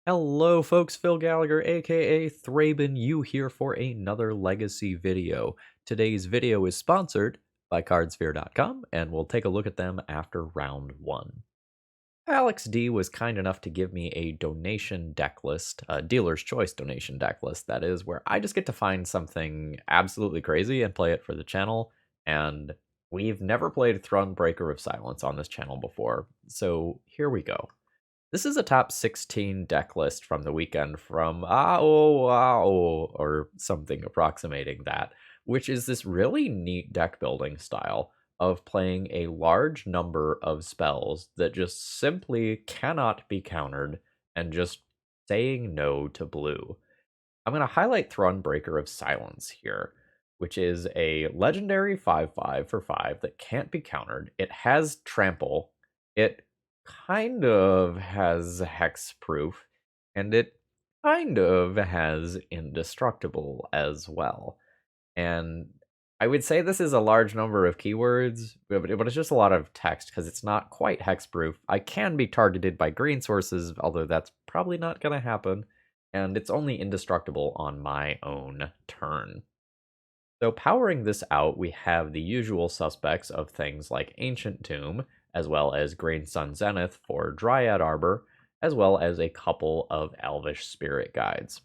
Hello folks, Phil Gallagher aka ThrabenU here for another Legacy video. Today's video is sponsored by cardsphere.com and we'll take a look at them after round 1. Alex D was kind enough to give me a donation deck list, a dealer's choice donation deck list, that is, where I just get to find something absolutely crazy and play it for the channel, and we've never played Thrun Breaker of Silence on this channel before, so here we go. This is a top 16 deck list from the weekend from AO or something approximating that, which is this really neat deck building style of playing a large number of spells that just simply cannot be countered and just saying no to blue. I'm going to highlight Thrun Breaker of Silence here, which is a legendary 5/5 for 5 that can't be countered. It has trample. It kind of has hexproof, and it kind of has indestructible as well. And I would say this is a large number of keywords, but it's just a lot of text because it's not quite hexproof. I can be targeted by green sources, although that's probably not going to happen, and it's only indestructible on my own turn. So powering this out, we have the usual suspects of things like Ancient Tomb, as well as Green Sun Zenith for Dryad Arbor, as well as a couple of Elvish Spirit Guides.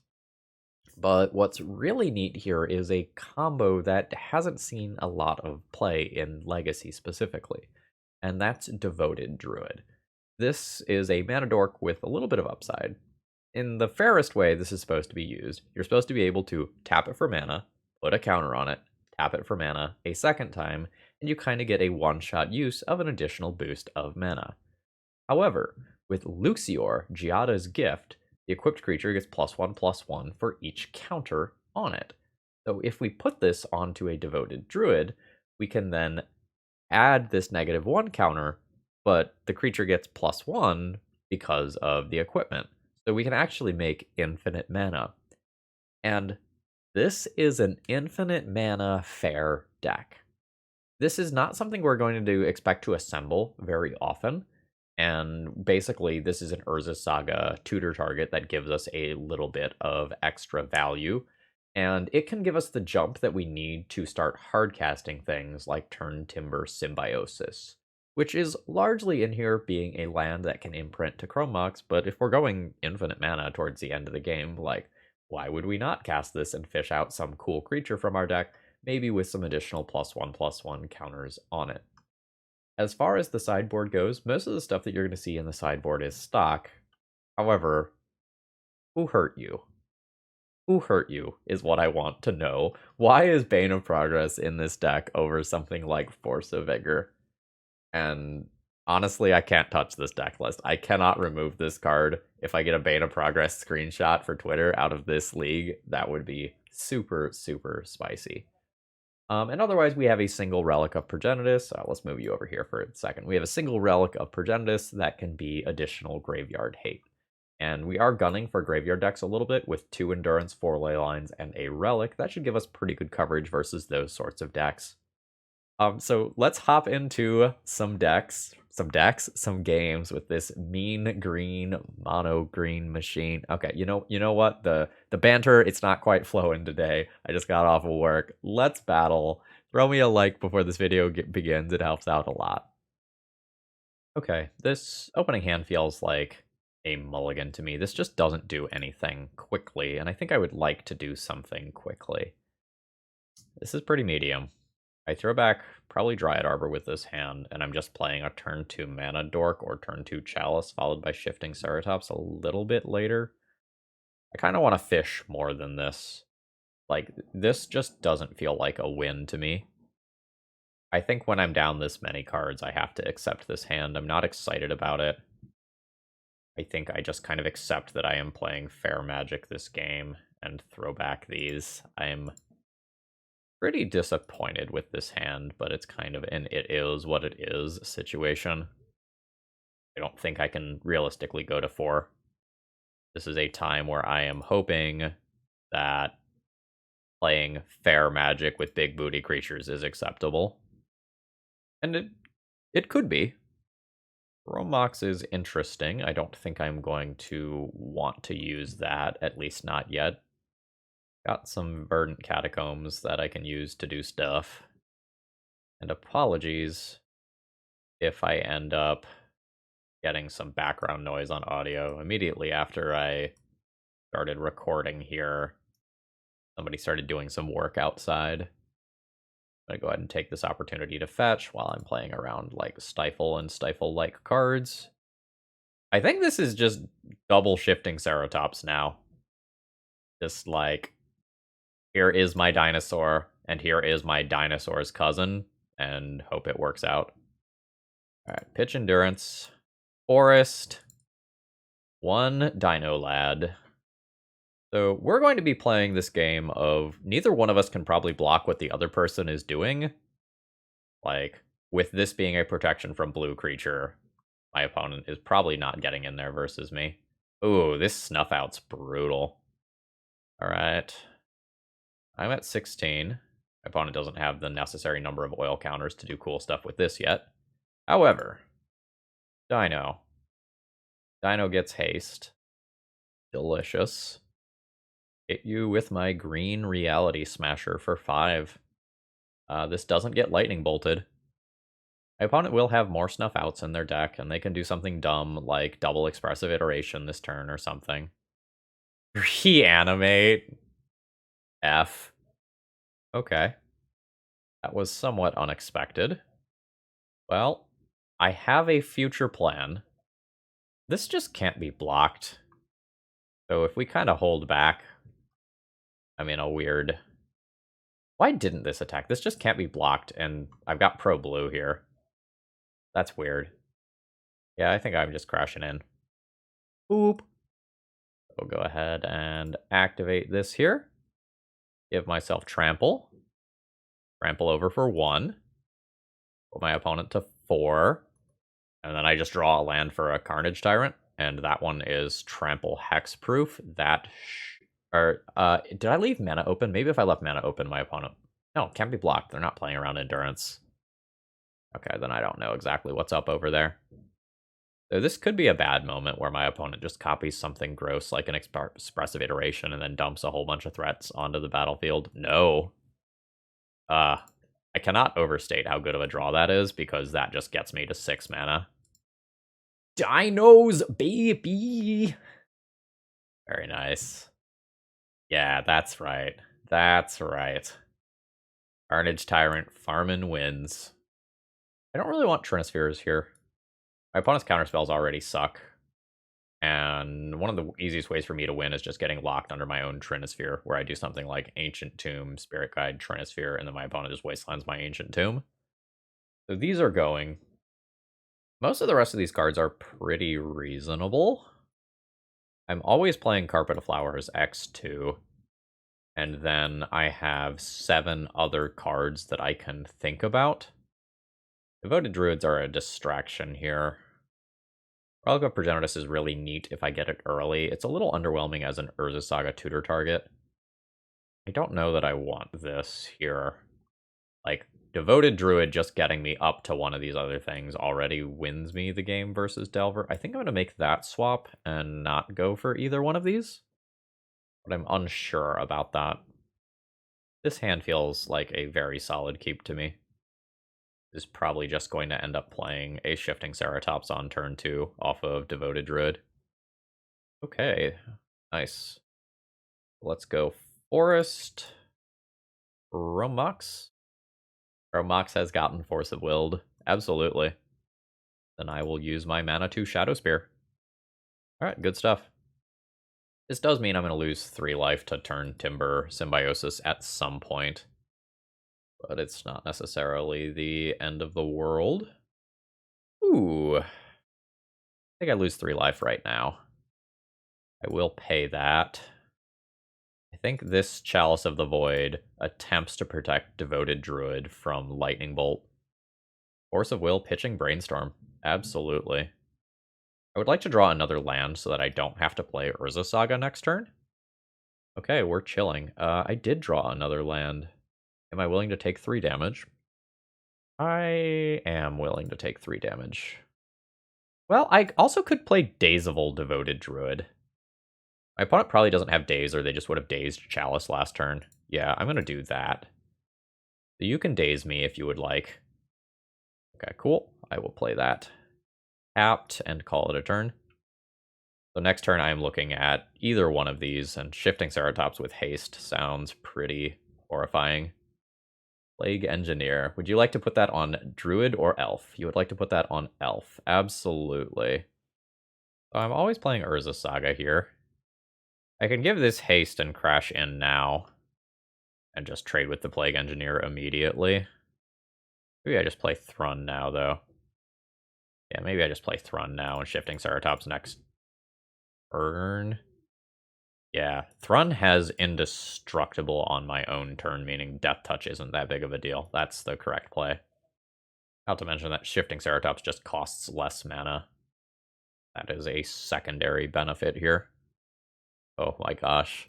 But what's really neat here is a combo that hasn't seen a lot of play in Legacy specifically, and that's Devoted Druid. This is a mana dork with a little bit of upside. In the fairest way this is supposed to be used, you're supposed to be able to tap it for mana, put a counter on it, tap it for mana a second time, and you kind of get a one-shot use of an additional boost of mana. However, with Luxior, Giada's gift, the equipped creature gets +1/+1 for each counter on it. So if we put this onto a Devoted Druid, we can then add this -1 counter, but the creature gets +1 because of the equipment. So we can actually make infinite mana. And this is an infinite mana fair deck. This is not something we're going to expect to assemble very often. And basically, this is an Urza Saga tutor target that gives us a little bit of extra value. And it can give us the jump that we need to start hardcasting things like Turntimber Symbiosis, which is largely in here being a land that can imprint to Chrome Mox, but if we're going infinite mana towards the end of the game, like, why would we not cast this and fish out some cool creature from our deck, maybe with some additional +1/+1 counters on it? As far as the sideboard goes, most of the stuff that you're going to see in the sideboard is stock. However, who hurt you? Who hurt you is what I want to know. Why is Bane of Progress in this deck over something like Force of Vigor? And honestly, I can't touch this deck list. I cannot remove this card. If I get a Bane of Progress screenshot for Twitter out of this league, that would be super, super spicy. And otherwise, we have a single Relic of Progenitus. Let's move you over here for a second. We have a single Relic of Progenitus that can be additional Graveyard Hate. And we are gunning for Graveyard decks a little bit with 2 Endurance, 4 Ley Lines, and a Relic. That should give us pretty good coverage versus those sorts of decks. So let's hop into some games with this mean green, mono green machine. Okay, you know what? The banter, it's not quite flowing today. I just got off of work. Let's battle. Throw me a like before this video begins. It helps out a lot. Okay, this opening hand feels like a mulligan to me. This just doesn't do anything quickly, and I think I would like to do something quickly. This is pretty medium. I throw back probably Dryad Arbor with this hand, and I'm just playing a turn 2 Mana Dork or turn 2 Chalice, followed by Shifting Ceratops a little bit later. I kind of want to fish more than this. Like, this just doesn't feel like a win to me. I think when I'm down this many cards, I have to accept this hand. I'm not excited about it. I think I just kind of accept that I am playing fair magic this game and throw back these. I'm pretty disappointed with this hand, but it's kind of an it is what it is situation. I don't think I can realistically go to 4. This is a time where I am hoping that playing fair magic with big booty creatures is acceptable. And it could be. Romox is interesting. I don't think I'm going to want to use that, at least not yet. Got some Verdant Catacombs that I can use to do stuff. And apologies if I end up getting some background noise on audio. Immediately after I started recording here, somebody started doing some work outside. I'm going to go ahead and take this opportunity to fetch while I'm playing around like Stifle and Stifle-like cards. I think this is just double Shifting Ceratops now. Just like, here is my dinosaur, and here is my dinosaur's cousin, and hope it works out. Alright, pitch endurance, forest, one dino lad. So we're going to be playing this game of neither one of us can probably block what the other person is doing. Like, with this being a protection from blue creature, my opponent is probably not getting in there versus me. Ooh, this snuff out's brutal. Alright. I'm at 16. My opponent doesn't have the necessary number of oil counters to do cool stuff with this yet. However, Dino. Dino gets haste. Delicious. Hit you with my green Reality Smasher for 5. This doesn't get lightning bolted. My opponent will have more snuff outs in their deck, and they can do something dumb like double expressive iteration this turn or something. Reanimate. F. Okay. That was somewhat unexpected. Well, I have a future plan. This just can't be blocked. So if we kind of hold back, I'm in a weird... Why didn't this attack? This just can't be blocked, and I've got pro blue here. That's weird. Yeah, I think I'm just crashing in. Boop. We'll go ahead and activate this here. Give myself trample. Trample over for 1. Put my opponent to 4. And then I just draw a land for a Carnage Tyrant. And that one is trample hexproof. Did I leave mana open? Maybe if I left mana open, my opponent... No, it can't be blocked. They're not playing around endurance. Okay, then I don't know exactly what's up over there. So this could be a bad moment where my opponent just copies something gross like an expressive iteration and then dumps a whole bunch of threats onto the battlefield. No. I cannot overstate how good of a draw that is, because that just gets me to 6 mana. Dinos, baby! Very nice. Yeah, that's right. That's right. Carnage Tyrant farmin' wins. I don't really want Trinispheres here. My opponent's counterspells already suck. And one of the easiest ways for me to win is just getting locked under my own Trinisphere, where I do something like Ancient Tomb, Spirit Guide, Trinisphere, and then my opponent just wastelands my Ancient Tomb. So these are going. Most of the rest of these cards are pretty reasonable. I'm always playing Carpet of Flowers X2. And then I have 7 other cards that I can think about. Devoted Druids are a distraction here. Relic of Progenitus is really neat if I get it early. It's a little underwhelming as an Urza Saga tutor target. I don't know that I want this here. Like, Devoted Druid just getting me up to one of these other things already wins me the game versus Delver. I think I'm going to make that swap and not go for either one of these. But I'm unsure about that. This hand feels like a very solid keep to me. Is probably just going to end up playing a Shifting Ceratops on turn 2 off of Devoted Druid. Okay, nice. Let's go Forest. Romox. Romox has gotten Force of Willed. Absolutely. Then I will use my mana to Shadow Spear. Alright, good stuff. This does mean I'm going to lose 3 life to Turntimber Symbiosis at some point. But it's not necessarily the end of the world. Ooh. I think I lose 3 life right now. I will pay that. I think this Chalice of the Void attempts to protect Devoted Druid from Lightning Bolt. Force of Will pitching Brainstorm. Absolutely. I would like to draw another land so that I don't have to play Urza Saga next turn. Okay, we're chilling. I did draw another land. Am I willing to take 3 damage? I am willing to take 3 damage. Well, I also could play Days of Old Devoted Druid. My opponent probably doesn't have Daze, or they just would have dazed Chalice last turn. Yeah, I'm going to do that. So you can daze me if you would like. Okay, cool. I will play that. Apt and call it a turn. So next turn I am looking at either one of these, and Shifting Ceratops with haste sounds pretty horrifying. Plague Engineer. Would you like to put that on Druid or Elf? You would like to put that on Elf. Absolutely. So I'm always playing Urza Saga here. I can give this haste and crash in now. And just trade with the Plague Engineer immediately. Maybe I just play Thrun now, though. Yeah, maybe I just play Thrun now and Shifting Ceratops next turn. Yeah, Thrun has Indestructible on my own turn, meaning Death Touch isn't that big of a deal. That's the correct play. Not to mention that Shifting Ceratops just costs less mana. That is a secondary benefit here. Oh my gosh.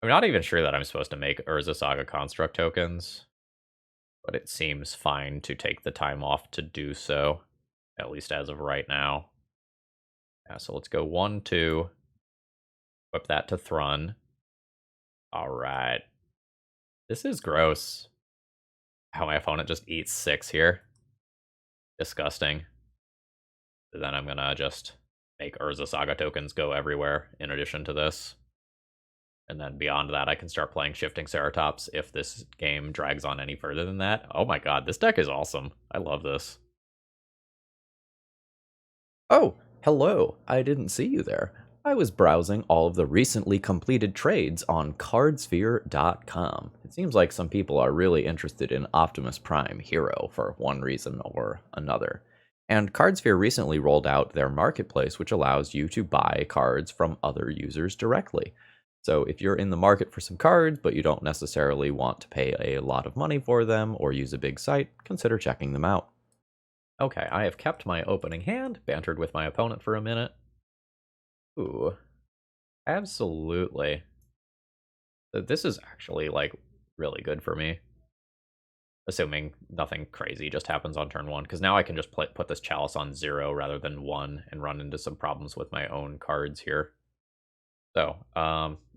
I'm not even sure that I'm supposed to make Urza Saga Construct tokens, but it seems fine to take the time off to do so, at least as of right now. Yeah, so let's go 1, 2. Whip that to Thrun. Alright. This is gross. How my opponent just eats 6 here. Disgusting. So then I'm gonna just make Urza Saga tokens go everywhere in addition to this. And then beyond that, I can start playing Shifting Ceratops if this game drags on any further than that. Oh my god, this deck is awesome. I love this. Oh, hello. I didn't see you there. I was browsing all of the recently completed trades on cardsphere.com. It seems like some people are really interested in Optimus Prime Hero for one reason or another. And Cardsphere recently rolled out their marketplace, which allows you to buy cards from other users directly. So if you're in the market for some cards, but you don't necessarily want to pay a lot of money for them or use a big site, consider checking them out. Okay, I have kept my opening hand, bantered with my opponent for a minute. Ooh, absolutely. This is actually, like, really good for me. Assuming nothing crazy just happens on turn 1, because now I can just put this Chalice on 0 rather than 1 and run into some problems with my own cards here. So,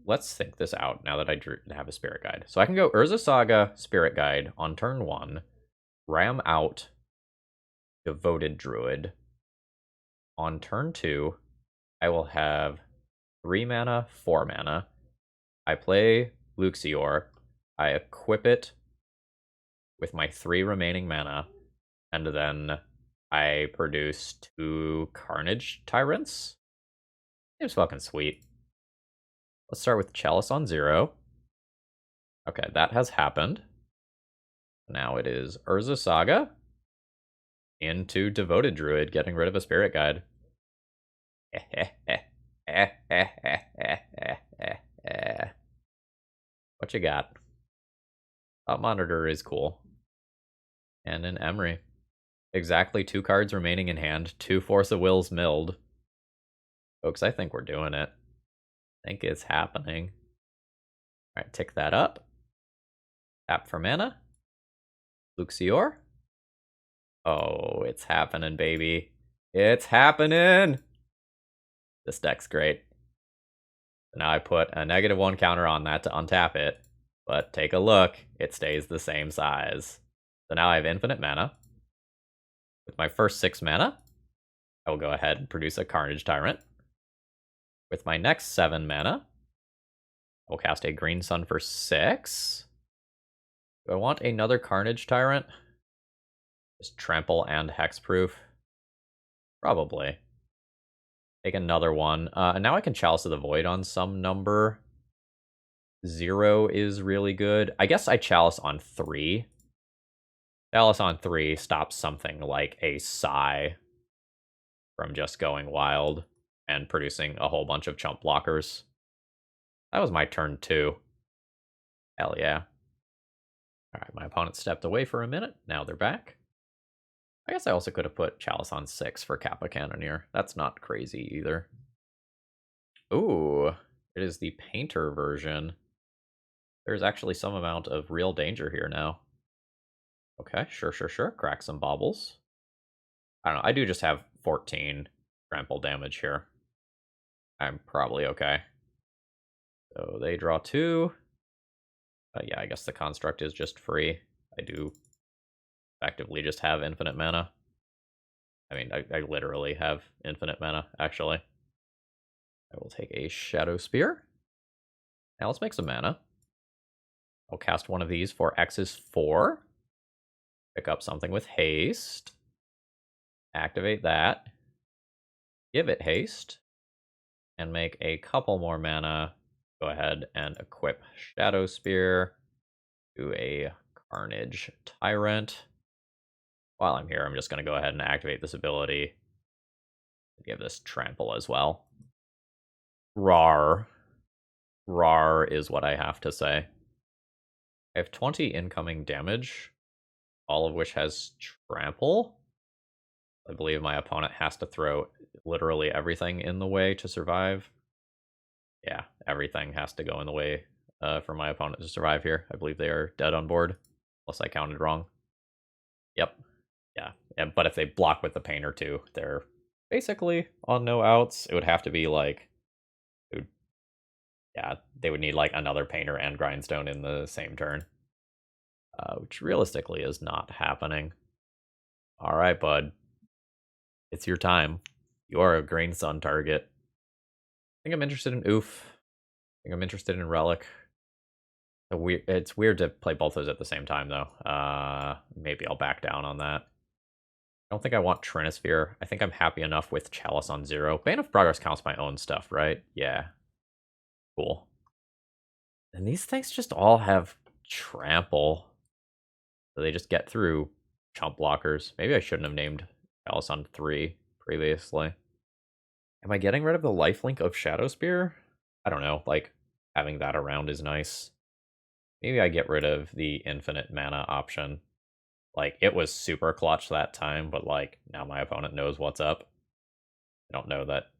let's think this out now that I have a Spirit Guide. So I can go Urza Saga, Spirit Guide on turn 1, ram out Devoted Druid. On turn 2, I will have 3 mana, 4 mana. I play Luxior. I equip it with my 3 remaining mana, and then I produce 2 Carnage Tyrants. Seems fucking sweet. Let's start with Chalice on 0. Okay, that has happened. Now it is Urza Saga into Devoted Druid, getting rid of a Spirit Guide. What you got? Top Monitor is cool. And an Emery. Exactly 2 cards remaining in hand. 2 Force of Wills milled. Folks, I think we're doing it. I think it's happening. Alright, tick that up. Tap for mana. Luxior. Oh, it's happening, baby. It's happening! This deck's great. Now I put a -1 counter on that to untap it. But take a look. It stays the same size. So now I have infinite mana. With my first 6 mana, I will go ahead and produce a Carnage Tyrant. With my next 7 mana, I will cast a Green Sun for 6. Do I want another Carnage Tyrant? Just Trample and Hexproof? Probably. Take another one. And now I can Chalice of the Void on some number. 0 is really good. I guess I Chalice on 3. Chalice on 3 stops something like a Sigh from just going wild and producing a whole bunch of chump blockers. That was my turn 2. Hell yeah. Alright, my opponent stepped away for a minute. Now they're back. I guess I also could have put Chalice on 6 for Kappa Cannoneer. That's not crazy either. Ooh, it is the Painter version. There's actually some amount of real danger here now. Okay, sure. Crack some baubles. I don't know, I do just have 14 trample damage here. I'm probably okay. So they draw 2. Yeah, I guess the construct is just free. I do effectively just have infinite mana. I mean, I literally have infinite mana, actually. I will take a Shadow Spear. Now let's make some mana. I'll cast one of these for X is 4. Pick up something with haste. Activate that. Give it haste. And make a couple more mana. Go ahead and equip Shadow Spear. Do a Carnage Tyrant. While I'm here, I'm just going to go ahead and activate this ability. Give this Trample as well. Rar. Rar is what I have to say. I have 20 incoming damage, all of which has Trample. I believe my opponent has to throw literally everything in the way to survive. Yeah, everything has to go in the way for my opponent to survive here. I believe they are dead on board, unless I counted wrong. Yep. Yeah, but if they block with the Painter too, they're basically on no outs. It would have to be like... yeah, they would need like another Painter and Grindstone in the same turn. Which realistically is not happening. Alright, bud. It's your time. You are a Green Sun target. I think I'm interested in Oof. I think I'm interested in Relic. It's weird to play both those at the same time, though. Maybe I'll back down on that. I don't think I want Trinisphere. I think I'm happy enough with Chalice on 0. Bane of Progress counts my own stuff, right? Yeah. Cool. And these things just all have Trample. So they just get through chump blockers. Maybe I shouldn't have named Chalice on 3 previously. Am I getting rid of the lifelink of Shadow Spear? I don't know. Like, having that around is nice. Maybe I get rid of the infinite mana option. Like, it was super clutch that time, but like, now my opponent knows what's up. I don't know that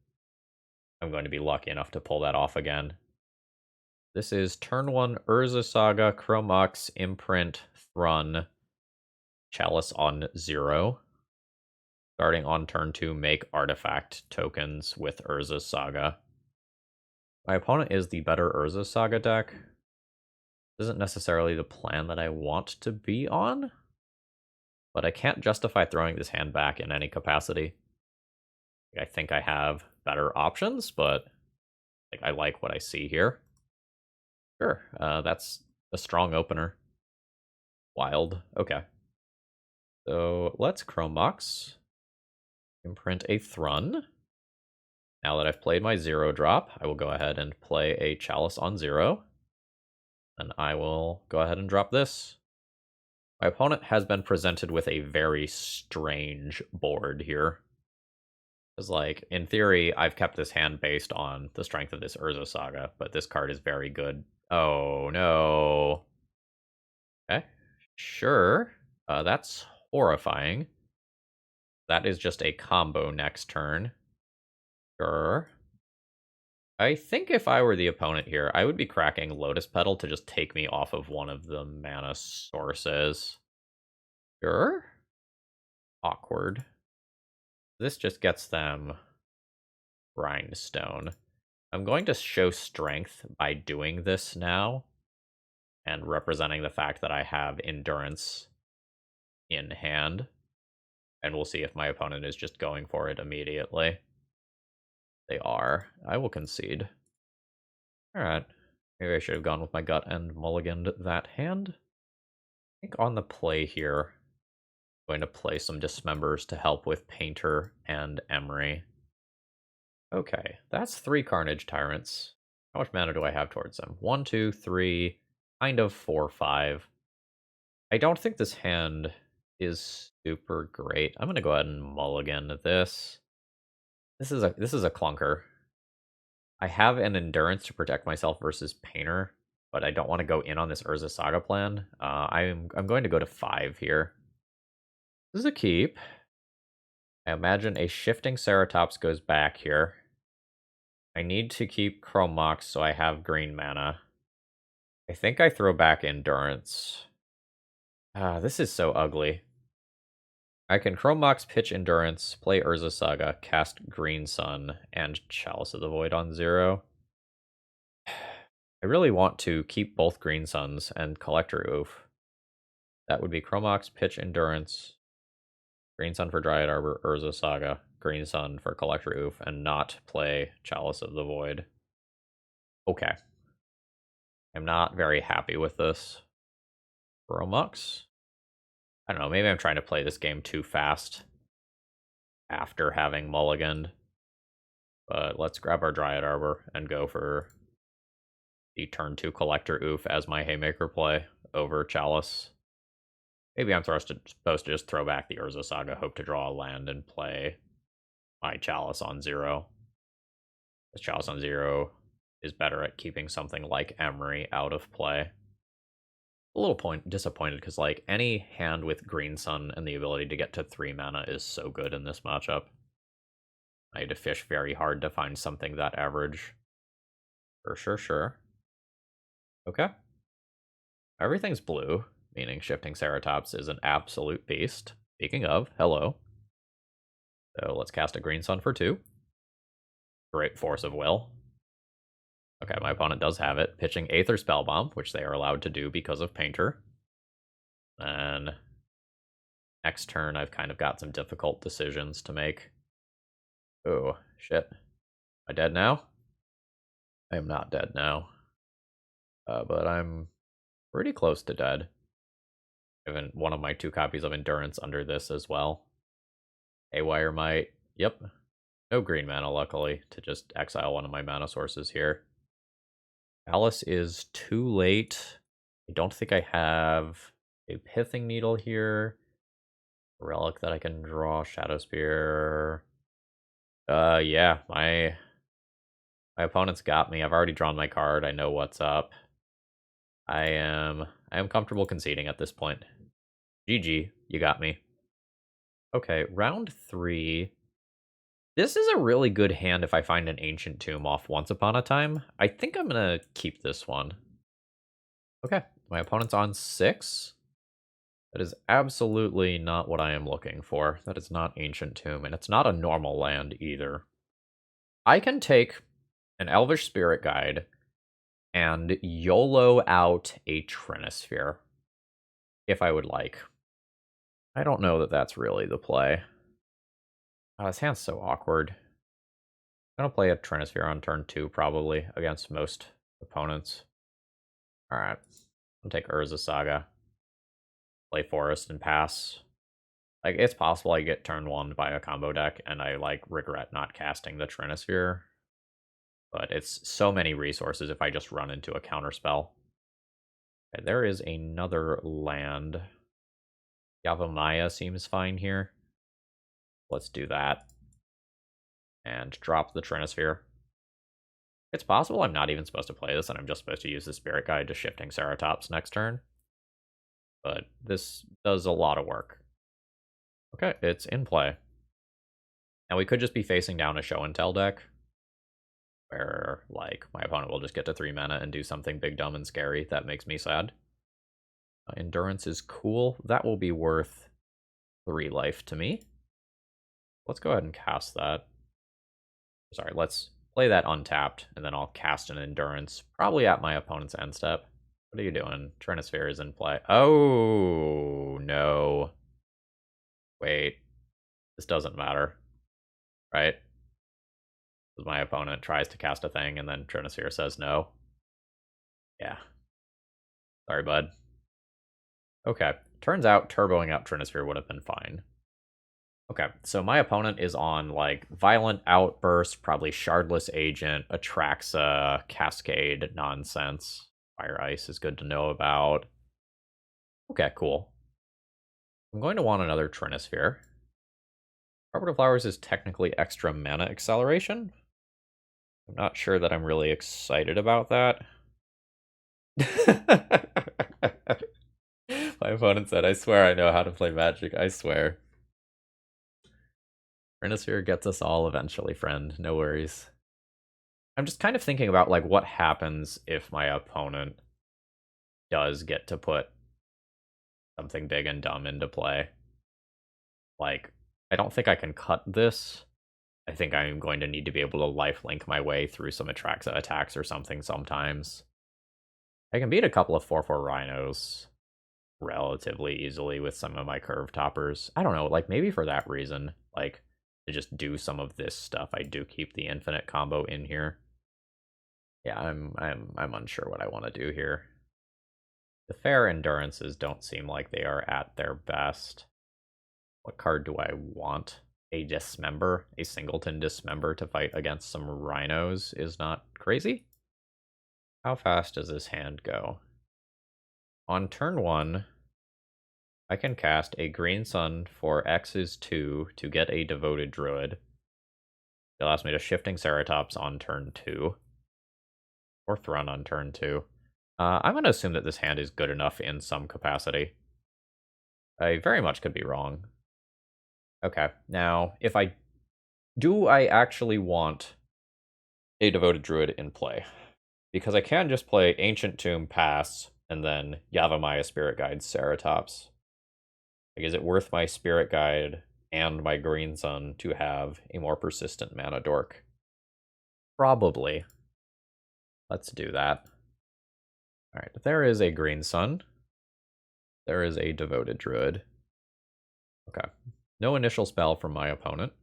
I'm going to be lucky enough to pull that off again. This is turn 1 Urza Saga, Chromux, Imprint, Thrun, Chalice on 0. Starting on turn 2, make artifact tokens with Urza Saga. My opponent is the better Urza Saga deck. This isn't necessarily the plan that I want to be on, but I can't justify throwing this hand back in any capacity. I think I have better options, but I like what I see here. Sure, that's a strong opener. Wild, okay. So let's Chromux. Imprint a Thrun. Now that I've played my 0-drop, I will go ahead and play a Chalice on 0. And I will go ahead and drop this. My opponent has been presented with a very strange board here. Because, like, in theory, I've kept this hand based on the strength of this Urza Saga, but this card is very good. Oh, no. Okay, sure. That's horrifying. That is just a combo next turn. Sure. I think if I were the opponent here, I would be cracking Lotus Petal to just take me off of one of the mana sources. Sure. Awkward. This just gets them Grindstone. I'm going to show strength by doing this now and representing the fact that I have Endurance in hand. And we'll see if my opponent is just going for it immediately. They are. I will concede. Alright. Maybe I should have gone with my gut and mulliganed that hand. I think on the play here, I'm going to play some Dismembers to help with Painter and Emery. Okay, that's 3 Carnage Tyrants. How much mana do I have towards them? 1, 2, 3, kind of 4, 5. I don't think this hand is super great. I'm going to go ahead and mulligan this. This is a clunker. I have an Endurance to protect myself versus Painter, but I don't want to go in on this Urza Saga plan. I'm going to go to 5 here. This is a keep. I imagine a Shifting Ceratops goes back here. I need to keep Chromux so I have green mana. I think I throw back Endurance. This is so ugly. I can Chrome Mox, pitch Endurance, play Urza Saga, cast Green Sun, and Chalice of the Void on 0. I really want to keep both Green Suns and Collector Oof. That would be Chrome Mox, pitch Endurance, Green Sun for Dryad Arbor, Urza Saga, Green Sun for Collector Oof, and not play Chalice of the Void. Okay. I'm not very happy with this. Chrome Mox? I don't know, maybe I'm trying to play this game too fast after having mulliganed. But let's grab our Dryad Arbor and go for the turn 2 Collector Oof as my Haymaker play over Chalice. Maybe I'm supposed to just throw back the Urza Saga, hope to draw a land, and play my Chalice on 0. This Chalice on 0 is better at keeping something like Emery out of play. A little disappointed because, like, any hand with Green Sun and the ability to get to 3 mana is so good in this matchup. I had to fish very hard to find something that average. Sure. Okay. Everything's blue, meaning Shifting Ceratops is an absolute beast. Speaking of, hello. So let's cast a Green Sun for 2. Great Force of Will. Okay, my opponent does have it. Pitching Aether Spellbomb, which they are allowed to do because of Painter. And next turn, I've kind of got some difficult decisions to make. Oh, shit. Am I dead now? I am not dead now. But I'm pretty close to dead. Given one of my 2 copies of Endurance under this as well. Haywire might. Yep. No green mana, luckily, to just exile one of my mana sources here. Alice is too late. I don't think I have a Pithing Needle here. A relic that I can draw. Shadow Spear. Yeah, my opponent's got me. I've already drawn my card. I know what's up. I am comfortable conceding at this point. GG, you got me. Okay, round 3. This is a really good hand if I find an Ancient Tomb off Once Upon a Time. I think I'm gonna keep this one. Okay, my opponent's on 6. That is absolutely not what I am looking for. That is not Ancient Tomb, and it's not a normal land either. I can take an Elvish Spirit Guide and YOLO out a Trinisphere, if I would like. I don't know that that's really the play. Oh, this hand's so awkward. I'm gonna play a Trinisphere on turn 2, probably, against most opponents. Alright. I'll take Urza Saga. Play Forest and pass. Like, it's possible I get turn 1 by a combo deck, and I, like, regret not casting the Trinisphere. But it's so many resources if I just run into a counterspell. Okay, there is another land. Yavimaya seems fine here. Let's do that. And drop the Trinisphere. It's possible I'm not even supposed to play this, and I'm just supposed to use the Spirit Guide to Shifting Ceratops next turn. But this does a lot of work. Okay, it's in play. And we could just be facing down a Show and Tell deck, where, like, my opponent will just get to 3 mana and do something big, dumb, and scary that makes me sad. Endurance is cool. That will be worth 3 life to me. Let's go ahead and cast that. Sorry, let's play that untapped, and then I'll cast an Endurance, probably at my opponent's end step. What are you doing? Trinisphere is in play. Oh, no. Wait. This doesn't matter. Right? My opponent tries to cast a thing, and then Trinisphere says no. Yeah. Sorry, bud. Okay. Turns out turboing out Trinisphere would have been fine. Okay, so my opponent is on, like, Violent Outburst, probably Shardless Agent, Atraxa, Cascade nonsense. Fire Ice is good to know about. Okay, cool. I'm going to want another Trinisphere. Carpet Flowers is technically extra mana acceleration. I'm not sure that I'm really excited about that. My opponent said, I swear I know how to play Magic, I swear. Trinisphere gets us all eventually, friend. No worries. I'm just kind of thinking about, like, what happens if my opponent does get to put something big and dumb into play. Like, I don't think I can cut this. I think I'm going to need to be able to lifelink my way through some Atraxa attacks or something sometimes. I can beat a couple of 4/4 Rhinos relatively easily with some of my curve toppers. I don't know, like maybe for that reason, like to just do some of this stuff, I do keep the infinite combo in here. Yeah, I'm unsure what I want to do here. The fair endurances don't seem like they are at their best. What card do I want? A Dismember, a Singleton Dismember to fight against some Rhinos is not crazy. How fast does this hand go? On turn 1, I can cast a Green Sun for X is 2 to get a Devoted Druid. It allows me to Shifting Ceratops on turn 2. Or Thrun on turn 2. I'm going to assume that this hand is good enough in some capacity. I very much could be wrong. Okay, now, if I... Do I actually want a Devoted Druid in play? Because I can just play Ancient Tomb, pass, and then Yavimaya Spirit Guide Ceratops. Like, is it worth my Spirit Guide and my Green Sun to have a more persistent mana dork? Probably. Let's do that. Alright, there is a Green Sun. There is a Devoted Druid. Okay. No initial spell from my opponent.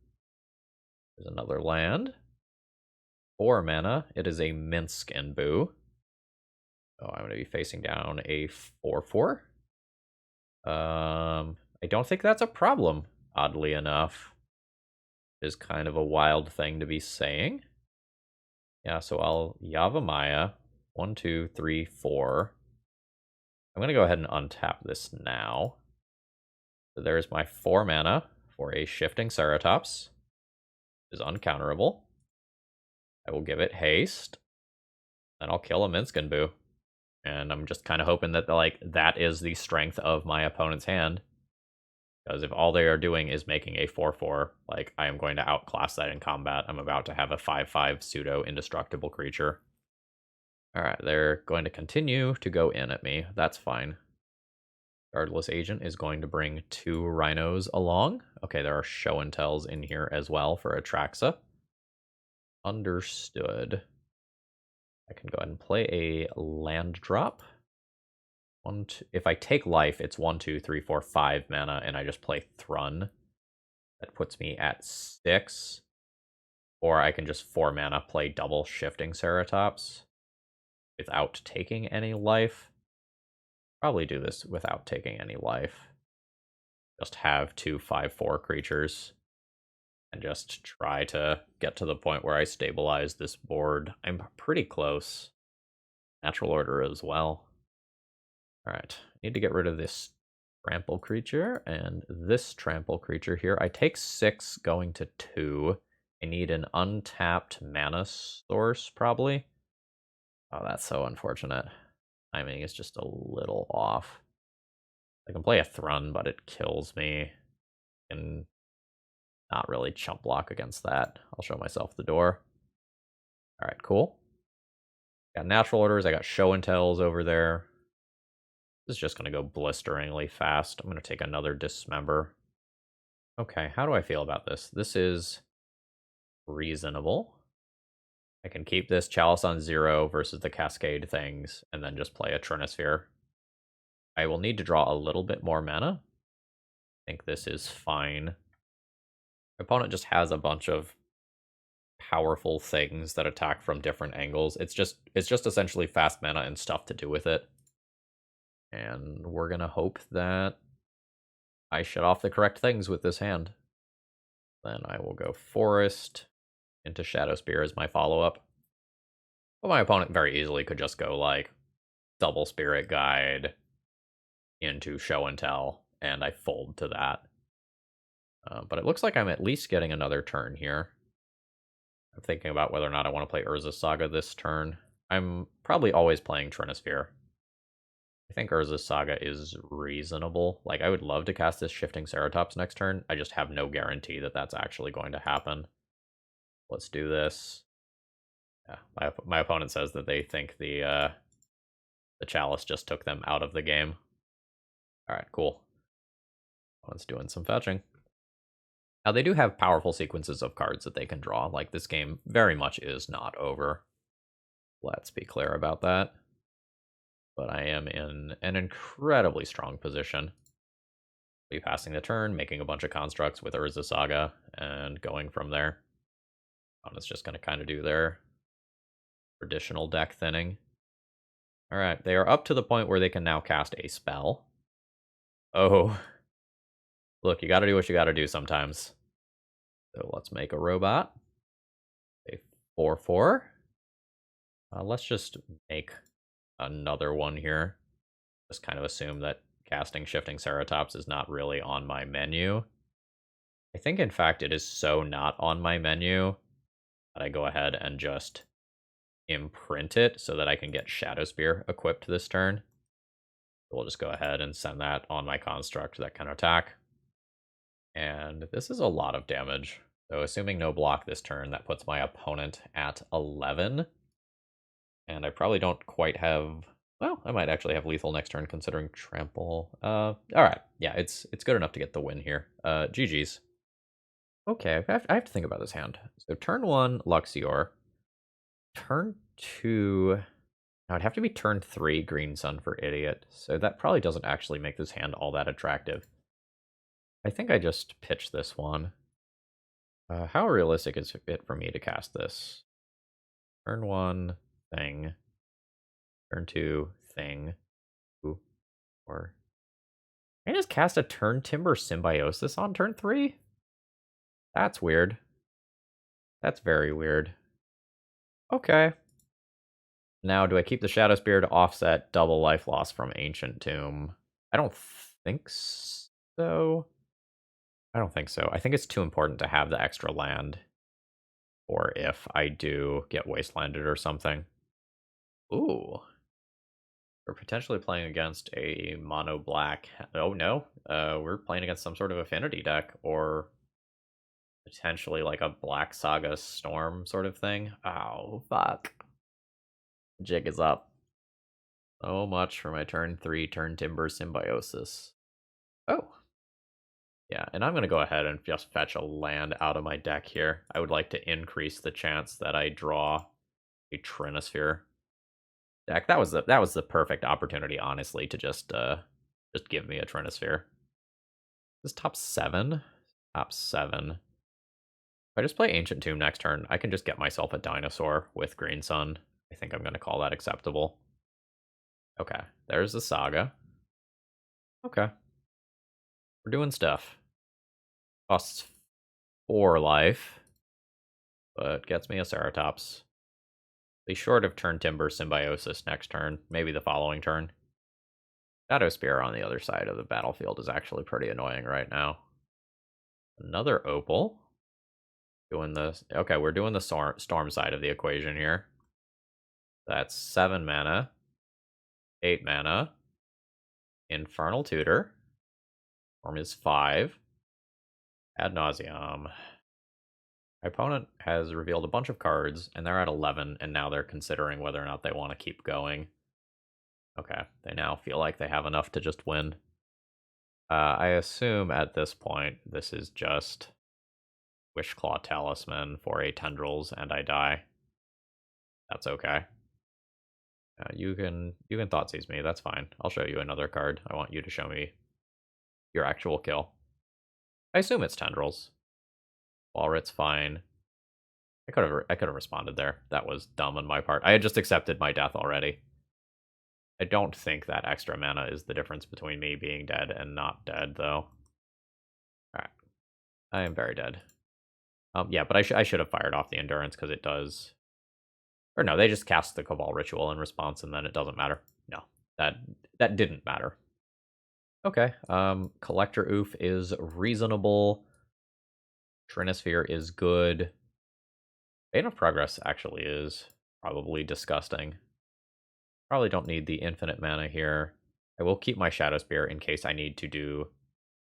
There's another land. 4 mana. It is a Minsk and Boo. Oh, I'm going to be facing down a 4/4. I don't think that's a problem, oddly enough. It is kind of a wild thing to be saying. Yeah, so I'll Yavimaya. 1, 2, 3, 4. I'm going to go ahead and untap this now. So there's my 4 mana for a Shifting Ceratops. It is uncounterable. I will give it haste. Then I'll kill a Minsk and Boo. And I'm just kind of hoping that like that is the strength of my opponent's hand. Because if all they are doing is making a 4/4, like I am going to outclass that in combat. I'm about to have a 5/5 pseudo indestructible creature. Alright, they're going to continue to go in at me. That's fine. Regardless Agent is going to bring 2 Rhinos along. Okay, there are show and tells in here as well for Atraxa. Understood. I can go ahead and play a land drop. If I take life, it's 1, 2, 3, 4, 5 mana, and I just play Thrun. That puts me at 6. Or I can just 4 mana play double Shifting Ceratops without taking any life. Probably do this without taking any life. Just have 2 5/4 creatures. And just try to get to the point where I stabilize this board. I'm pretty close. Natural Order as well. Alright, need to get rid of this trample creature and this trample creature here. I take 6 going to 2. I need an untapped mana source, probably. Oh, that's so unfortunate. Timing is just a little off. I can play a Thrun, but it kills me. And not really chump block against that. I'll show myself the door. Alright, cool. Got Natural Orders, I got Show and Tells over there. This is just going to go blisteringly fast. I'm going to take another Dismember. Okay, how do I feel about this? This is reasonable. I can keep this Chalice on 0 versus the Cascade things, and then just play a Trinisphere. I will need to draw a little bit more mana. I think this is fine. My opponent just has a bunch of powerful things that attack from different angles. It's just essentially fast mana and stuff to do with it. And we're gonna hope that I shut off the correct things with this hand. Then I will go Forest into Shadow Spear as my follow-up. But my opponent very easily could just go like double Spirit Guide into Show and Tell, and I fold to that. But it looks like I'm at least getting another turn here. I'm thinking about whether or not I want to play Urza's Saga this turn. I'm probably always playing Trinisphere. I think Urza's Saga is reasonable. Like, I would love to cast this Shifting Ceratops next turn. I just have no guarantee that that's actually going to happen. Let's do this. Yeah, my opponent says that they think the Chalice just took them out of the game. Alright, cool. Opponent's doing some fetching. Now, they do have powerful sequences of cards that they can draw. Like, this game very much is not over. Let's be clear about that. But I am in an incredibly strong position. Be passing the turn, making a bunch of constructs with Urza Saga, and going from there. Opponent's just going to kind of do their traditional deck thinning. Alright, they are up to the point where they can now cast a spell. Oh. Look, you gotta do what you gotta do sometimes. So let's make a robot. A 4/4. Let's just make another one here. Just kind of assume that casting Shifting Ceratops is not really on my menu. I think, in fact, it is so not on my menu that I go ahead and just imprint it so that I can get Shadow Spear equipped this turn. We'll just go ahead and send that on my construct that can attack. And this is a lot of damage. So assuming no block this turn, that puts my opponent at 11. And I probably don't quite have... Well, I might actually have lethal next turn considering trample. Alright, yeah, it's good enough to get the win here. GG's. Okay, I have to think about this hand. So turn 1, Luxior. Turn 2... Now it'd have to be turn 3, Green Sun for Idiot. So that probably doesn't actually make this hand all that attractive. I think I just pitched this one. How realistic is it for me to cast this? Turn 1, thing. Turn 2, thing. Ooh. Or... Can I just cast a Turntimber Symbiosis on turn 3? That's weird. That's very weird. Okay. Now, do I keep the Shadow Spear to offset double life loss from Ancient Tomb? I don't think so. I don't think so. I think it's too important to have the extra land. Or if I do get wastelanded or something. Ooh. We're potentially playing against a mono black. Oh no. We're playing against some sort of affinity deck. Or potentially like a Black Saga Storm sort of thing. Oh, fuck. Jig is up. So much for my turn 3 Turntimber Symbiosis. Oh. Yeah, and I'm going to go ahead and just fetch a land out of my deck here. I would like to increase the chance that I draw a Trinisphere deck. That was the perfect opportunity, honestly, to just give me a Trinisphere. This is top 7? Top 7. If I just play Ancient Tomb next turn, I can just get myself a Dinosaur with Green Sun. I think I'm going to call that acceptable. Okay, there's the Saga. Okay. We're doing stuff. Costs 4 life, but gets me a Ceratops. Be short of Turntimber Symbiosis next turn, maybe the following turn. Shadow Spear on the other side of the battlefield is actually pretty annoying right now. Another Opal. Doing the... Okay, we're doing the storm side of the equation here. That's 7 mana. 8 mana. Infernal Tutor. Storm is 5. Ad nauseam. My opponent has revealed a bunch of cards, and they're at 11, and now they're considering whether or not they want to keep going. Okay, they now feel like they have enough to just win. I assume at this point, this is just Wishclaw Talisman for a Tendrils, and I die. That's okay. You can Thoughtseize me, that's fine. I'll show you another card. I want you to show me your actual kill. I assume it's Tendrils. Walrus, fine. I could have responded there. That was dumb on my part. I had just accepted my death already. I don't think that extra mana is the difference between me being dead and not dead, though. Alright. I am very dead. Yeah, but I should have fired off the Endurance, because it does... Or no, they just cast the Cabal Ritual in response, and then it doesn't matter. No, that didn't matter. Okay, Collector Oof is reasonable. Trinisphere is good. Bane of Progress actually is probably disgusting. Probably don't need the infinite mana here. I will keep my Shadow Spear in case I need to do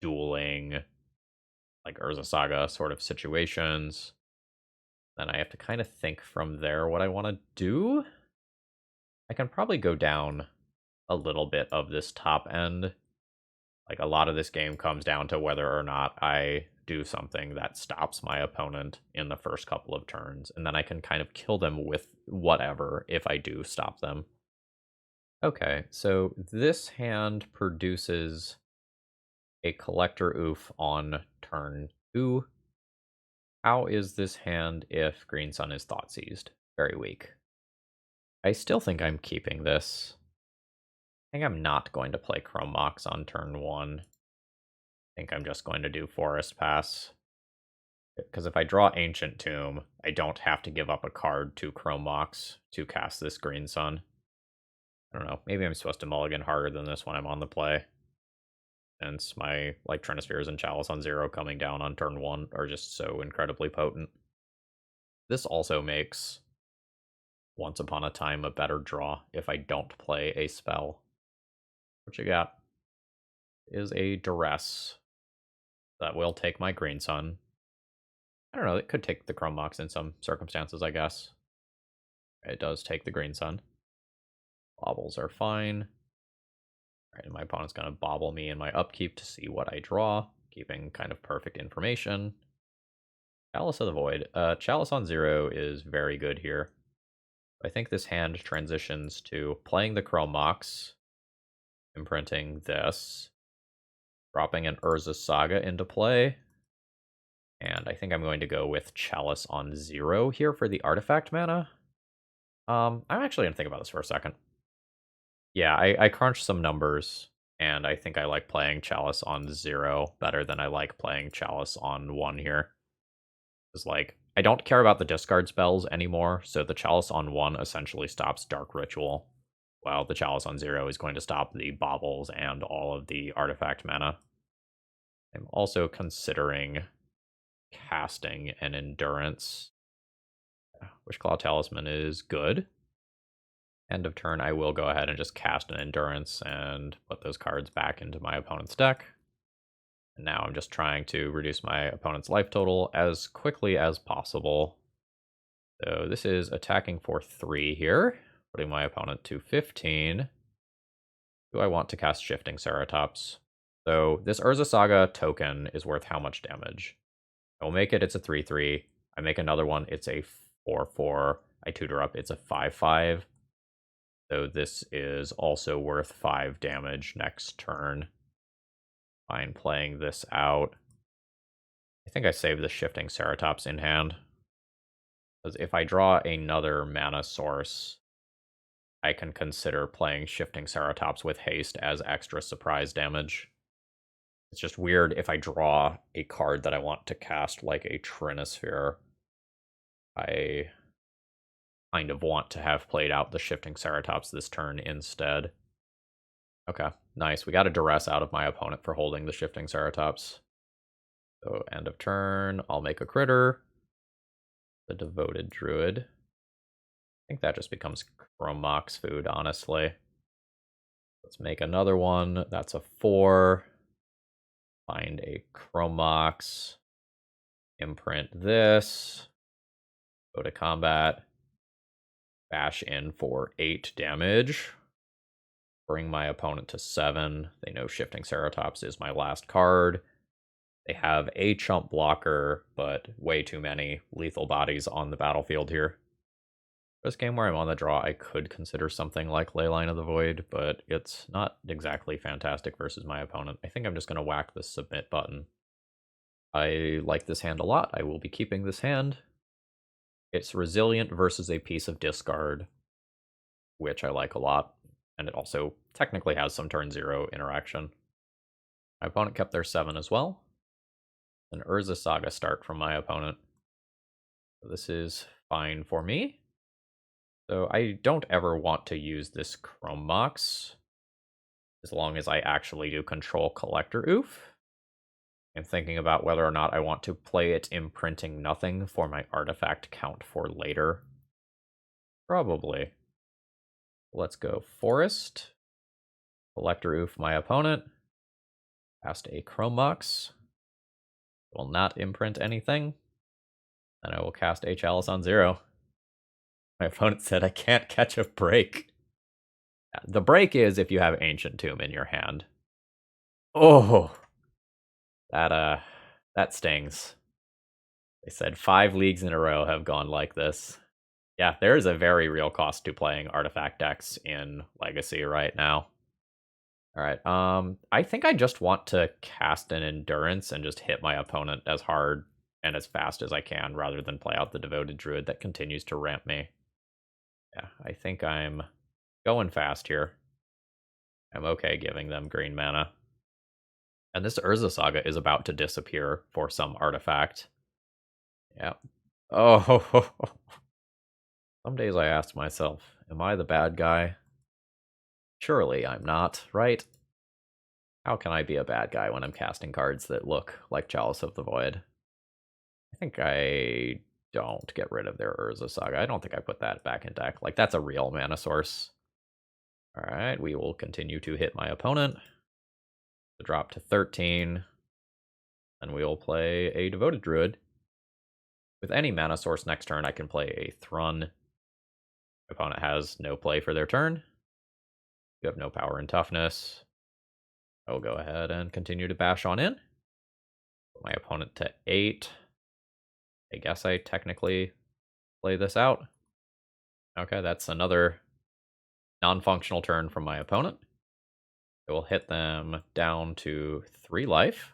dueling, like Urza Saga sort of situations. Then I have to kind of think from there what I want to do. I can probably go down a little bit of this top end. Like, a lot of this game comes down to whether or not I do something that stops my opponent in the first couple of turns, and then I can kind of kill them with whatever if I do stop them. Okay, so this hand produces a Collector Oof on turn 2. How is this hand if Green Sun is Thought Seized? Very weak. I still think I'm keeping this. I think I'm not going to play Chrome Mox on turn 1. I think I'm just going to do Forest Pass. Because if I draw Ancient Tomb, I don't have to give up a card to Chrome Mox to cast this Green Sun. I don't know, maybe I'm supposed to mulligan harder than this when I'm on the play. Since my Trinispheres and Chalice on 0 coming down on turn 1 are just so incredibly potent. This also makes Once Upon a Time a better draw if I don't play a spell. What you got is a Duress that will take my Green Sun. I don't know, it could take the Chrome Mox in some circumstances, I guess. It does take the Green Sun. Bobbles are fine. Alright, and my opponent's going to bobble me in my upkeep to see what I draw, keeping kind of perfect information. Chalice of the Void. Chalice on 0 is very good here. I think this hand transitions to playing the Chrome Mox, imprinting this, dropping an Urza Saga into play, and I think I'm going to go with Chalice on 0 here for the artifact mana. I'm actually going to think about this for a second. Yeah, I crunched some numbers, and I think I like playing Chalice on 0 better than I like playing Chalice on 1 here. It's like, I don't care about the discard spells anymore, so the Chalice on 1 essentially stops Dark Ritual, while the Chalice on 0 is going to stop the baubles and all of the artifact mana. I'm also considering casting an Endurance. Wishclaw Talisman is good. End of turn, I will go ahead and just cast an Endurance and put those cards back into my opponent's deck. And now I'm just trying to reduce my opponent's life total as quickly as possible. So this is attacking for 3 here, putting my opponent to 15. Do I want to cast Shifting Ceratops? So this Urza Saga token is worth how much damage? I will make it, it's a 3/3. I make another one, it's a 4/4. I tutor up, it's a 5/5. So this is also worth 5 damage next turn. Fine, playing this out. I think I save the Shifting Ceratops in hand. Because if I draw another mana source, I can consider playing Shifting Ceratops with haste as extra surprise damage. It's just weird if I draw a card that I want to cast like a Trinisphere. I kind of want to have played out the Shifting Ceratops this turn instead. Okay, nice. We got a Duress out of my opponent for holding the Shifting Ceratops. So end of turn, I'll make a critter. The Devoted Druid. I think that just becomes Chrome Mox food, honestly. Let's make another one. That's a 4. Find a Chrome Mox. Imprint this. Go to combat. Bash in for 8 damage. Bring my opponent to 7. They know Shifting Ceratops is my last card. They have a chump blocker, but way too many lethal bodies on the battlefield here. This game where I'm on the draw, I could consider something like Leyline of the Void, but it's not exactly fantastic versus my opponent. I think I'm just going to whack the submit button. I like this hand a lot. I will be keeping this hand. It's resilient versus a piece of discard, which I like a lot. And it also technically has some turn 0 interaction. My opponent kept their 7 as well. An Urza Saga start from my opponent. So this is fine for me. So I don't ever want to use this Chrome Mox, as long as I actually do control Collector Oof. I'm thinking about whether or not I want to play it imprinting nothing for my artifact count for later. Probably. Let's go Forest. Collector Oof my opponent. Cast a Chrome Mox. Will not imprint anything. Then I will cast a Chalice on 0. My opponent said I can't catch a break. The break is if you have Ancient Tomb in your hand. Oh! That That stings. They said 5 leagues in a row have gone like this. Yeah, there is a very real cost to playing artifact decks in Legacy right now. Alright, I think I just want to cast an Endurance and just hit my opponent as hard and as fast as I can, rather than play out the Devoted Druid that continues to ramp me. Yeah, I think I'm going fast here. I'm okay giving them green mana. And this Urza Saga is about to disappear for some artifact. Yeah. Oh, some days I ask myself, am I the bad guy? Surely I'm not, right? How can I be a bad guy when I'm casting cards that look like Chalice of the Void? I think I don't get rid of their Urza Saga. I don't think I put that back in deck. Like, that's a real mana source. Alright, we will continue to hit my opponent. To drop to 13. And we will play a Devoted Druid. With any mana source next turn, I can play a Thrun. Opponent has no play for their turn. You have no power and toughness. I will go ahead and continue to bash on in. Put my opponent to 8. I guess I technically play this out. Okay, that's another non-functional turn from my opponent. I will hit them down to 3 life.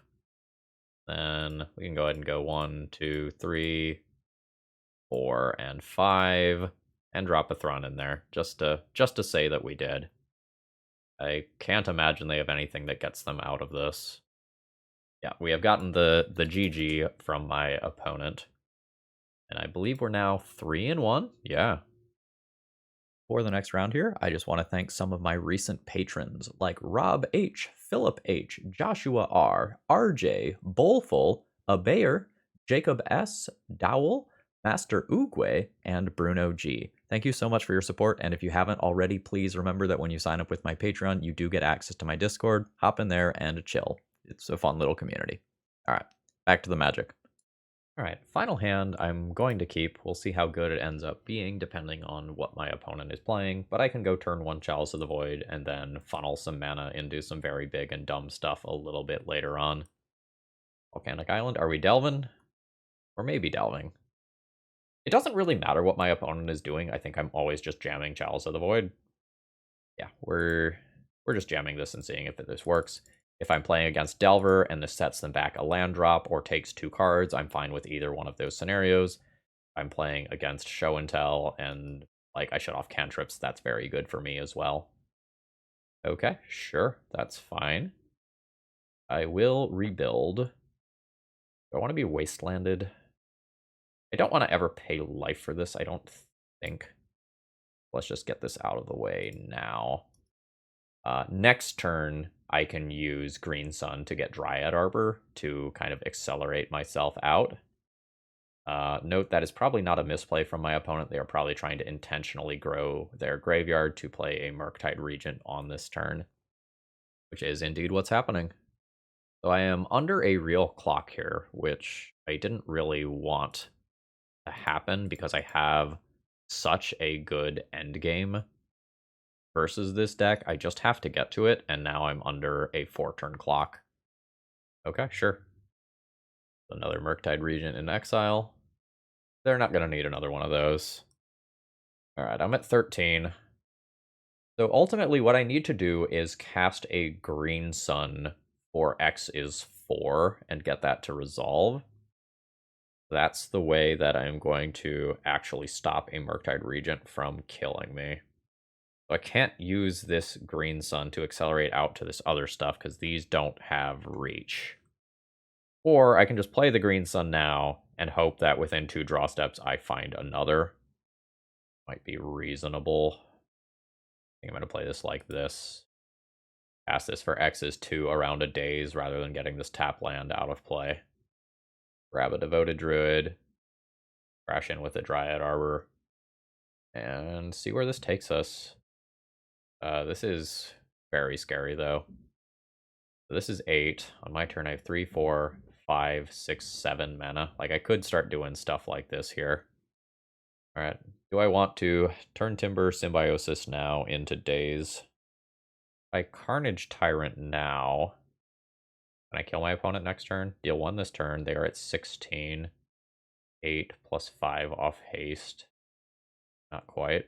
Then we can go ahead and go 1, 2, 3, 4, and 5, and drop a Thrun in there, just to say that we did. I can't imagine they have anything that gets them out of this. Yeah, we have gotten the GG from my opponent. And I believe we're now 3-1. Yeah. For the next round here, I just want to thank some of my recent patrons like Rob H, Philip H, Joshua R, RJ, Bowlful, Abayer, Jacob S, Dowell, Master Uguay, and Bruno G. Thank you so much for your support, and if you haven't already, please remember that when you sign up with my Patreon, you do get access to my Discord. Hop in there and chill. It's a fun little community. All right, back to the magic. All right, final hand I'm going to keep. We'll see how good it ends up being depending on what my opponent is playing, but I can go turn 1 Chalice of the Void and then funnel some mana into some very big and dumb stuff a little bit later on. Volcanic Island, are we delving? Or maybe delving. It doesn't really matter what my opponent is doing. I think I'm always just jamming Chalice of the Void. Yeah, we're just jamming this and seeing if this works. If I'm playing against Delver and this sets them back a land drop or takes 2 cards, I'm fine with either one of those scenarios. If I'm playing against Show and Tell and like I shut off cantrips, that's very good for me as well. Okay, sure, that's fine. I will rebuild. Do I want to be wastelanded? I don't want to ever pay life for this, I don't think. Let's just get this out of the way now. Next turn, I can use Green Sun to get Dryad Arbor to kind of accelerate myself out. Note that is probably not a misplay from my opponent. They are probably trying to intentionally grow their graveyard to play a Murktide Regent on this turn, which is indeed what's happening. So I am under a real clock here, which I didn't really want to happen because I have such a good endgame versus this deck. I just have to get to it, and now I'm under a 4-turn clock. Okay, sure. Another Murktide Regent in exile. They're not going to need another one of those. Alright, I'm at 13. So ultimately what I need to do is cast a Green Sun for X is 4 and get that to resolve. That's the way that I'm going to actually stop a Murktide Regent from killing me. So I can't use this Green Sun to accelerate out to this other stuff because these don't have reach. Or I can just play the Green Sun now and hope that within 2 draw steps I find another. Might be reasonable. I think I'm going to play this like this. Cast this for X's 2 around a daze rather than getting this tap land out of play. Grab a Devoted Druid. Crash in with a Dryad Arbor. And see where this takes us. This is very scary though. So this is 8. On my turn I have 3, 4, 5, 6, 7 mana. Like I could start doing stuff like this here. Alright, do I want to Turntimber Symbiosis now into Daze? I Carnage Tyrant now. Can I kill my opponent next turn? Deal 1 this turn. They are at 16. 8 plus 5 off haste. Not quite.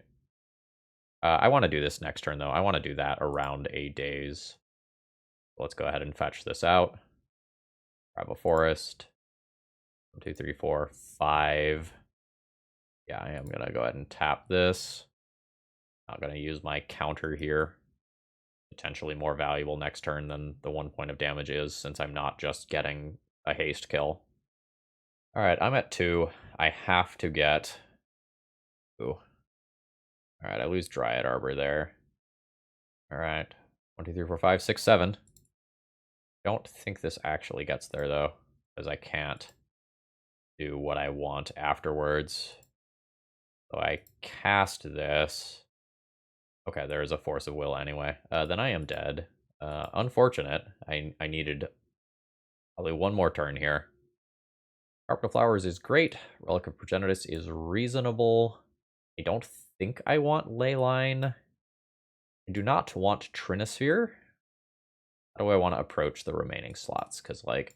I want to do this next turn, though. I want to do that around a daze. Let's go ahead and fetch this out. Grab a forest. 1, 2, 3, 4, 5. Yeah, I am going to go ahead and tap this. Not going to use my counter here. Potentially more valuable next turn than the 1 point of damage is, since I'm not just getting a haste kill. Alright, I'm at 2. I have to get... Ooh. Alright, I lose Dryad Arbor there. Alright. 1, 2, 3, 4, 5, 6, 7. Don't think this actually gets there, though, because I can't do what I want afterwards. So I cast this. Okay, there is a Force of Will anyway. Then I am dead. Unfortunate. I needed probably one more turn here. Carpet of Flowers is great. Relic of Progenitus is reasonable. I don't think I want Leyline. I do not want Trinisphere. How do I want to approach the remaining slots? Because, like,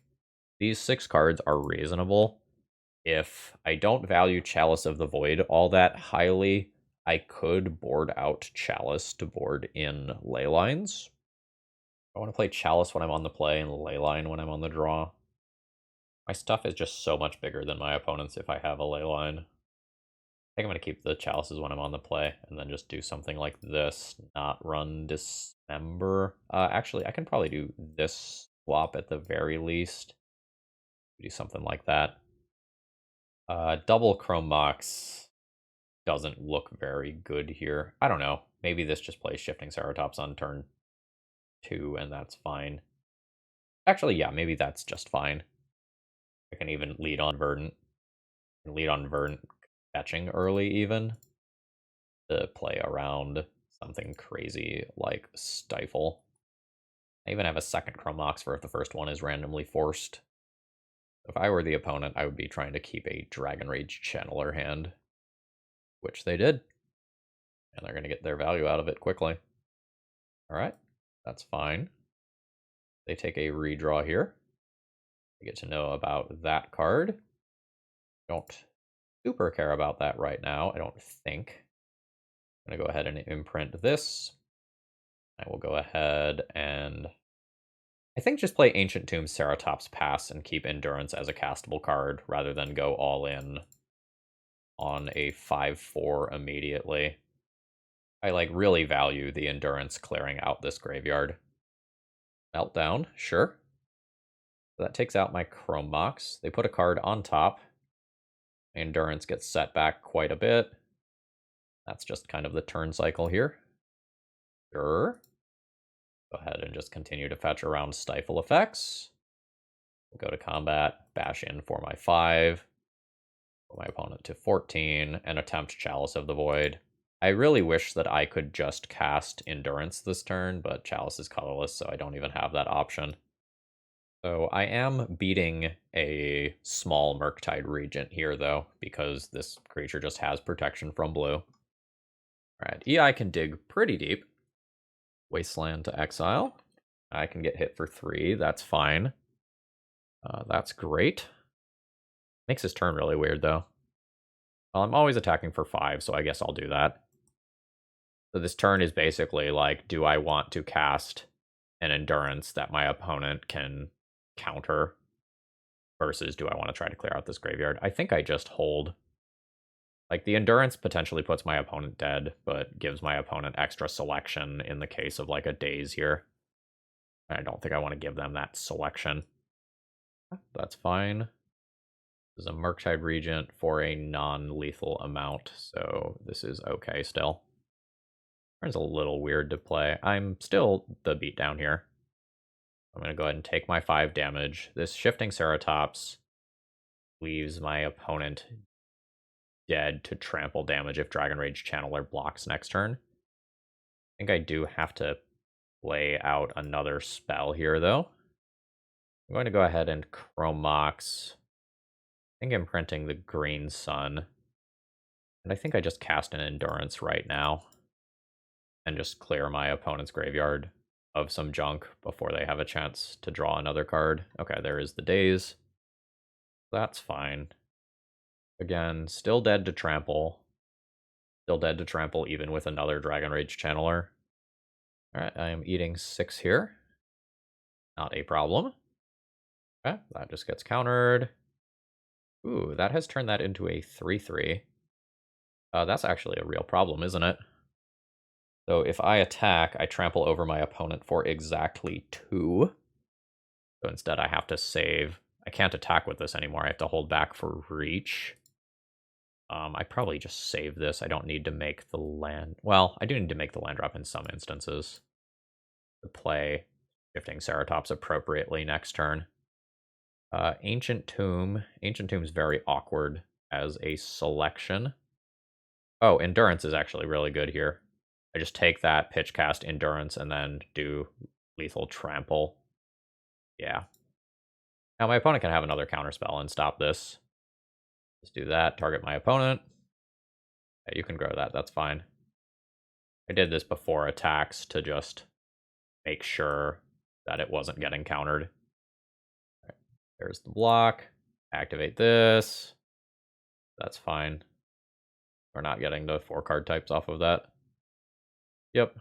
these 6 cards are reasonable. If I don't value Chalice of the Void all that highly, I could board out Chalice to board in Leylines. I want to play Chalice when I'm on the play and Leyline when I'm on the draw. My stuff is just so much bigger than my opponent's if I have a Leyline. I think I'm going to keep the Chalices when I'm on the play, and then just do something like this, not run Dismember. Actually, I can probably do this swap at the very least. Do something like that. Double Chrome Mox doesn't look very good here. I don't know. Maybe this just plays Shifting Ceratops on turn 2, and that's fine. Actually, yeah, maybe that's just fine. I can even lead on Verdant. Lead on Verdant catching early even to play around something crazy like Stifle. I even have a second Chrome Mox for if the first one is randomly forced. If I were the opponent, I would be trying to keep a Dragon Rage Channeler hand, which they did. And they're going to get their value out of it quickly. Alright, that's fine. They take a redraw here. We get to know about that card. Don't super care about that right now, I don't think. I'm going to go ahead and imprint this. I will go ahead and... I think just play Ancient Tomb Ceratops Pass and keep Endurance as a castable card rather than go all in on a 5/4 immediately. I like really value the Endurance clearing out this graveyard. Meltdown, sure. So that takes out my Chrome Mox. They put a card on top. Endurance gets set back quite a bit. That's just kind of the turn cycle here. Sure. Go ahead and just continue to fetch around Stifle effects. We'll go to combat, bash in for my 5. Put my opponent to 14, and attempt Chalice of the Void. I really wish that I could just cast Endurance this turn, but Chalice is colorless, so I don't even have that option. So I am beating a small Murktide Regent here, though, because this creature just has protection from blue. Alright, EI can dig pretty deep. Wasteland to exile. I can get hit for 3, that's fine. That's great. Makes his turn really weird, though. Well, I'm always attacking for 5, so I guess I'll do that. So this turn is basically like, do I want to cast an Endurance that my opponent can counter versus do I want to try to clear out this graveyard? I think I just hold. Like, the Endurance potentially puts my opponent dead, but gives my opponent extra selection in the case of, like, a daze here. I don't think I want to give them that selection. That's fine. This is a Murktide Regent for a non-lethal amount, so this is okay still. It's a little weird to play. I'm still the beatdown here. I'm going to go ahead and take my 5 damage. This Shifting Ceratops leaves my opponent dead to trample damage if Dragon Rage Channeler blocks next turn. I think I do have to play out another spell here, though. I'm going to go ahead and Chrome Mox. I think I'm printing the Green Sun. And I think I just cast an Endurance right now. And just clear my opponent's graveyard. of some junk before they have a chance to draw another card. Okay, there is the daze. That's fine. Again, still dead to trample. Still dead to trample even with another Dragon Rage Channeler. Alright, I am eating 6 here. Not a problem. Okay, that just gets countered. Ooh, that has turned that into a 3/3. That's actually a real problem, isn't it? So if I attack, I trample over my opponent for exactly 2. So instead I have to save. I can't attack with this anymore. I have to hold back for reach. I probably just save this. I don't need to make the land... Well, I do need to make the land drop in some instances. To play Shifting Ceratops appropriately next turn. Ancient Tomb. Ancient Tomb's very awkward as a selection. Oh, Endurance is actually really good here. I just take that, pitch cast Endurance, and then do Lethal Trample. Yeah. Now my opponent can have another counterspell and stop this. Let's do that, target my opponent. Yeah, you can grow that, that's fine. I did this before attacks to just make sure that it wasn't getting countered. Right, there's the block. Activate this. That's fine. We're not getting the 4 card types off of that. Yep.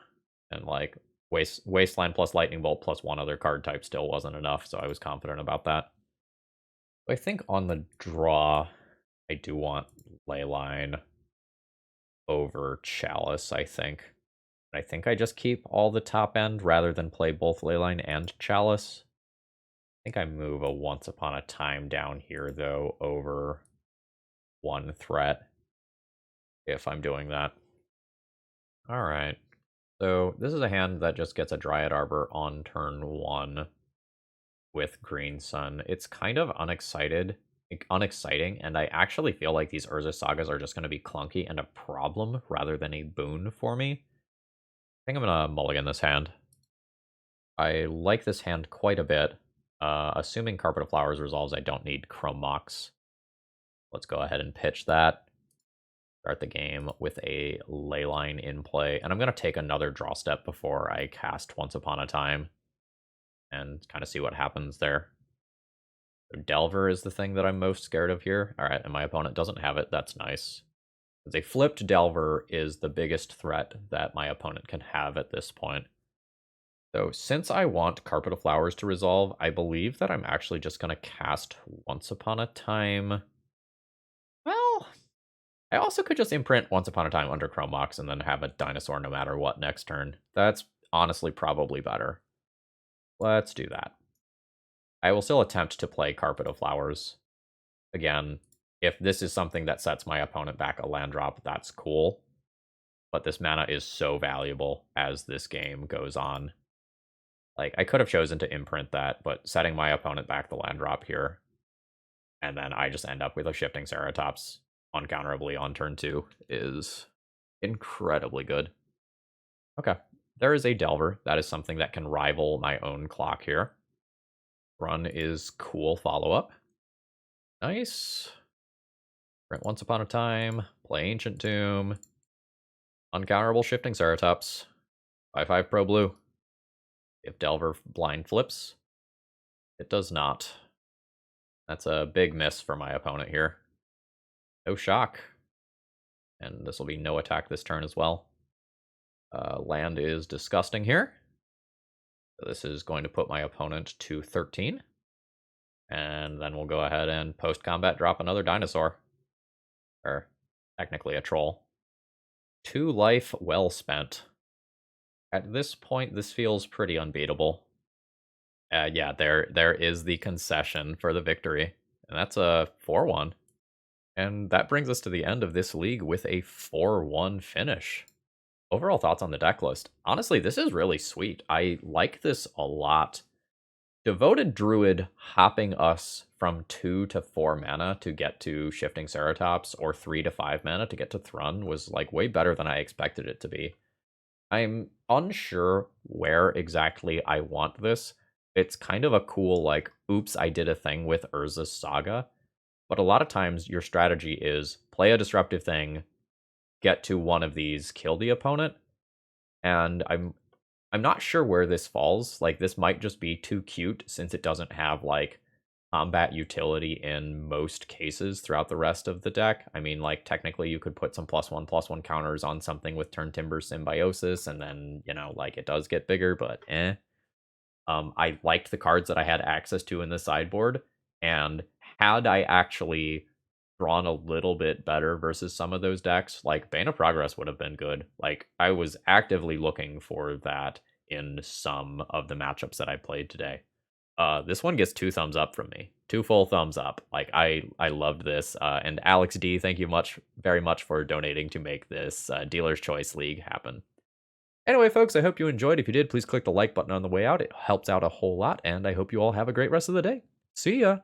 And like Wasteland plus Lightning Bolt plus 1 other card type still wasn't enough, so I was confident about that. I think on the draw, I do want Leyline over Chalice, I think. I think I just keep all the top end rather than play both Leyline and Chalice. I think I move a Once Upon a Time down here, though, over 1 threat, if I'm doing that. Alright. So this is a hand that just gets a Dryad Arbor on turn 1 with Green Sun. It's kind of unexciting, and I actually feel like these Urza Sagas are just going to be clunky and a problem rather than a boon for me. I think I'm going to mulligan this hand. I like this hand quite a bit. Assuming Carpet of Flowers resolves, I don't need Chrome Mox. Let's go ahead and pitch that. Start the game with a Leyline in play. And I'm going to take another draw step before I cast Once Upon a Time and kind of see what happens there. So Delver is the thing that I'm most scared of here. All right, and my opponent doesn't have it. That's nice. A flipped Delver is the biggest threat that my opponent can have at this point. So since I want Carpet of Flowers to resolve, I believe that I'm actually just going to cast Once Upon a Time. Well, I also could just imprint Once Upon a Time under Chrome Mox and then have a Dinosaur no matter what next turn. That's honestly probably better. Let's do that. I will still attempt to play Carpet of Flowers. Again, if this is something that sets my opponent back a land drop, that's cool. But this mana is so valuable as this game goes on. Like, I could have chosen to imprint that, but setting my opponent back the land drop here, and then I just end up with a Shifting Ceratops uncounterably on turn 2 is incredibly good. Okay, there is a Delver. That is something that can rival my own clock here. Thrun is cool follow-up. Nice. Print Once Upon a Time, play Ancient Tomb, Uncounterable Shifting Ceratops, 5/5 Pro Blue. If Delver blind flips, it does not. That's a big miss for my opponent here. No shock. And this will be no attack this turn as well. Land is disgusting here. So this is going to put my opponent to 13. And then we'll go ahead and post-combat drop another Dinosaur. Or technically a Troll. 2 life well spent. At this point, this feels pretty unbeatable. Yeah, there is the concession for the victory. And that's a 4-1. And that brings us to the end of this league with a 4-1 finish. Overall thoughts on the deck list. Honestly, this is really sweet. I like this a lot. Devoted Druid hopping us from 2 to 4 mana to get to Shifting Ceratops, or 3 to 5 mana to get to Thrun was like way better than I expected it to be. I'm unsure where exactly I want this. It's kind of a cool, like, oops, I did a thing with Urza's Saga. But a lot of times your strategy is play a disruptive thing, get to one of these, kill the opponent. And I'm I'm not sure where this falls. Like, this might just be too cute since it doesn't have, like, combat utility in most cases throughout the rest of the deck. I mean, like, technically you could put some +1/+1 counters on something with Turntimber Symbiosis, and then, you know, like, it does get bigger, but eh. I liked the cards that I had access to in the sideboard, and had I actually drawn a little bit better versus some of those decks, like, Bane of Progress would have been good. Like, I was actively looking for that in some of the matchups that I played today. This one gets 2 thumbs up from me. 2 full thumbs up. Like, I loved this. And Alex D, thank you very much for donating to make this Dealer's Choice League happen. Anyway, folks, I hope you enjoyed. If you did, please click the like button on the way out. It helps out a whole lot, and I hope you all have a great rest of the day. See ya!